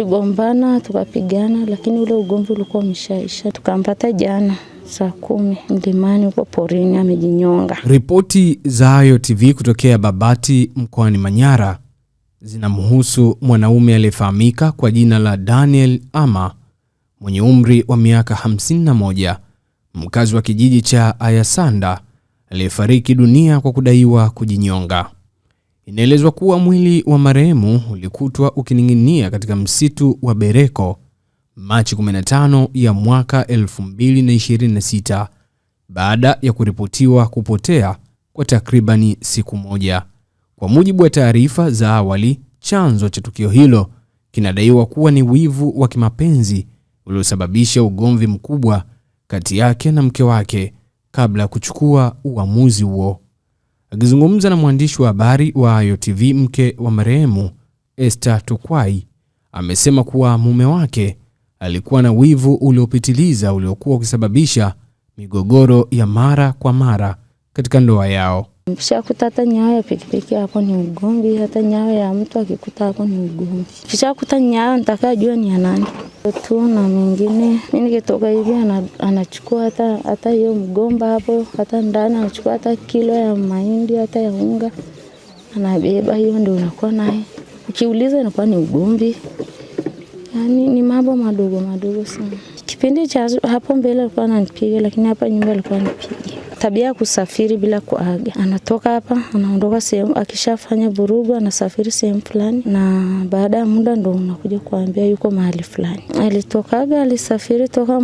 Tuligombana, tukapigana, lakini ule ugomvi ulikuwa umeshaisha. Tukampata jana saa 10 mlimani huko porini amejinyonga. Ripoti za Ayo TV kutokea Babati mkoani Manyara zinamhusu mwanaume aliyefahamika kwa jina la Daniel Ama mwenye umri wa miaka 51, mkazi wa kijiji cha Ayasanda, aliyefariki dunia kwa kudaiwa kujinyonga. Inaelezwa kuwa mwili wa marehemu ulikutwa ukining'inia katika msitu wa Bereko Machi 15 ya mwaka 2026 baada ya kuripotiwa kupotea kwa takribani siku moja. Kwa mujibu wa taarifa za awali, chanzo cha tukio hilo kinadaiwa kuwa ni wivu wa kimapenzi uliosababisha ugomvi mkubwa kati yake na mke wake kabla ya kuchukua uamuzi huo. Akizungumza na mwandishi wa habari wa Ayo TV, mke wa marehemu Esther Tukwai amesema kuwa mume wake alikuwa na wivu uliopitiliza uliokuwa ukisababisha migogoro ya mara kwa mara katika ndoa yao. Kishakuta hata nyayo ya pikipiki hapo ni ugomvi, hata nyayo ya mtu akikuta hapo ni ugomvi. Kishakuta nyayo nitakajua ni ya nani. Tu na mwingine mimi nikitoka hivi anachukua hata hiyo mgomba hapo, hata ndani anachukua hata kilo ya mahindi, hata ya unga anabeba. Hiyo ndio unakuwa naye. Ukiuliza inakuwa ni ugomvi. Yaani ni mambo madogo sana. Kipindi cha hapo mbele alikuwa ananipiga, lakini hapa nyumba alikuwa ananipiga. Tabia ya kusafiri bila kuaga. Anatoka hapa, anaondoka sehemu, akishafanya vurugu anasafiri sehemu fulani, na baada ya muda ndo unakuja kuambia yuko mahali fulani. Alitokaga, alisafiri toka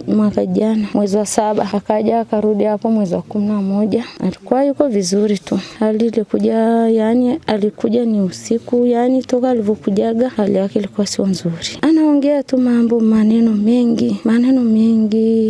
mwaka jana mwezi wa 7, akaja akarudi hapo mwezi wa 11. Alikuwa yuko vizuri tu. Hali ilikuja, yani alikuja ni usiku, yani toka alivyokujaga hali yake ilikuwa sio nzuri. Anaongea tu maneno mengi.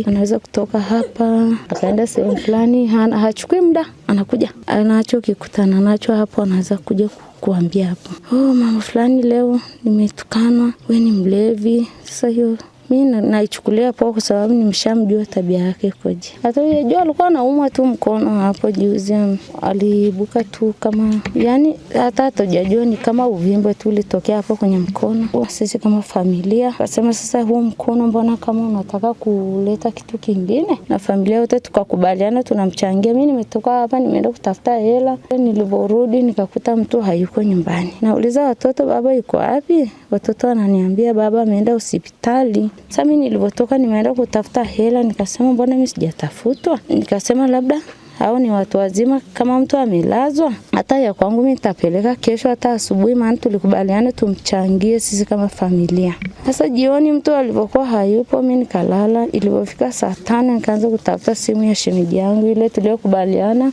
Anaweza kutoka hapa akaenda sehemu fulani, hachukui muda anakuja. Anachokikutana nacho hapo anaweza kuja kuambia hapo, mama fulani leo nimetukanwa, wewe ni mlevi. Sasa hiyo mimi naichukulia hapo kwa sababu nimeshamjua tabia yake koje. Hata yeye alikuwa anaumwa tu mkono hapo juzi, aliibuka tu kama, yani hata hatojajua ni kama uvimbe tu ulitokea hapo kwenye mkono. Sisi kama familia akasema sasa huo mkono mbona kama unataka kuleta kitu kingine, na familia yote tukakubaliana tunamchangia. Mimi nimetoka hapa nimeenda kutafuta hela, niliporudi nikakuta mtu hayuko nyumbani. Nauliza watoto, baba yuko wapi? Watoto wananiambia baba ameenda hospitali. Sasa mimi nilipotoka nimeenda kutafuta hela, nikasema mbona mimi sijatafutwa? Nikasema labda hao ni watu wazima, kama mtu amelazwa hata ya kwangu mimi nitapeleka kesho hata asubuhi, maana tulikubaliana tumchangie sisi kama familia. Sasa jioni mtu alipokuwa hayupo mimi nikalala. Ilipofika saa 5 nikaanza kutafuta simu ya shemeji yangu ile tuliyokubaliana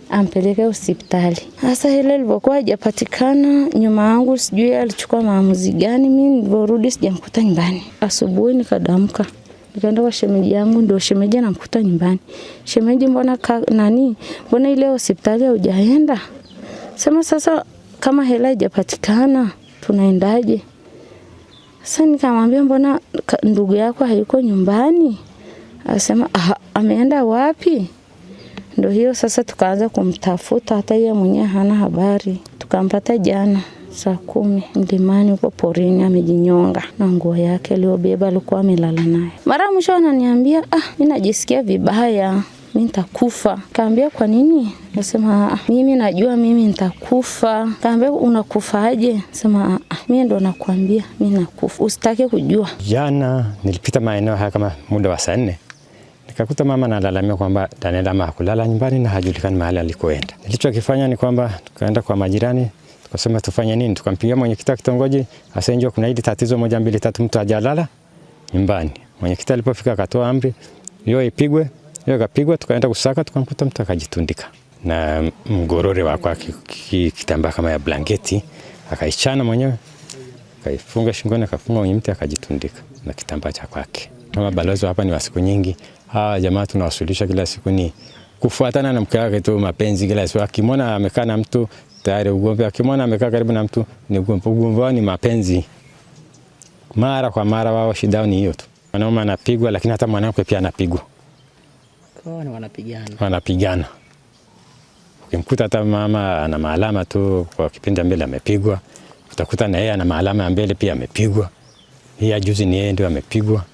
ampeleke hospitali. Sasa ile ilipokuwa hajapatikana, nyuma yangu sijui alichukua maamuzi gani, mimi niliporudi sijamkuta nyumbani. Asubuhi nikadamka, nikaenda kwa shemeji yangu, ndio shemeji anamkuta nyumbani. Shemeji, mbona ile hospitali hujaenda? Sema sasa kama hela haijapatikana tunaendaje? Sasa nikamwambia mbona ndugu yako hayuko nyumbani? Akasema ameenda wapi? Ndio hiyo sasa tukaanza kumtafuta, hata yeye mwenyewe hana habari. Tukampata jana saa 10 mlimani huko porini amejinyonga, na nguo yake aliyobeba alikuwa amelala naye. Mara mwisho ananiambia mimi najisikia vibaya, mimi nitakufa. Kaambia kwa nini? Nasema mimi najua mimi nitakufa. Kaambia unakufaje? Sema mimi ndo nakwambia mimi nakufa, usitake kujua. Jana nilipita maeneo haya kama muda wa saa 4. Nikakuta mama analalamika kwamba Daniel Ama hakulala nyumbani na hajulikani mahali alikoenda. Nilichokifanya ni kwamba tukaenda kwa majirani, tukasema tufanye nini? Tukampigia mwenyekiti wa kitongoji, asenjua kuna hili tatizo 1 2 3 mtu hajalala nyumbani. Mwenyekiti alipofika akatoa amri hiyo ipigwe, hiyo ikapigwa. Tukaenda kusaka, tukamkuta mtu akajitundika na mgorore wako kitambaa kama ya blanketi, akaichana mwenyewe, akaifunga shingoni, akafunga kwenye mti, akajitundika na kitambaa cha kwake. Kama balozi hapa ni wa siku nyingi, jamaa tunawasuluhisha kila siku ni kufuatana na mke wake tu, mapenzi kila siku. Akimwona amekaa na mtu tayari ugomvi, akimwona amekaa karibu na mtu ni ugomvi, ni mapenzi. Mara kwa mara wao shida ni hiyo tu. Mwanaume anapigwa, lakini hata mwanamke pia anapigwa. Kwa nini wanapigana? Ukimkuta hata mama ana maalama tu kwa kipindi mbele amepigwa, utakuta na yeye ana maalama mbele pia amepigwa. hii ya juzi ni yeye ndio amepigwa.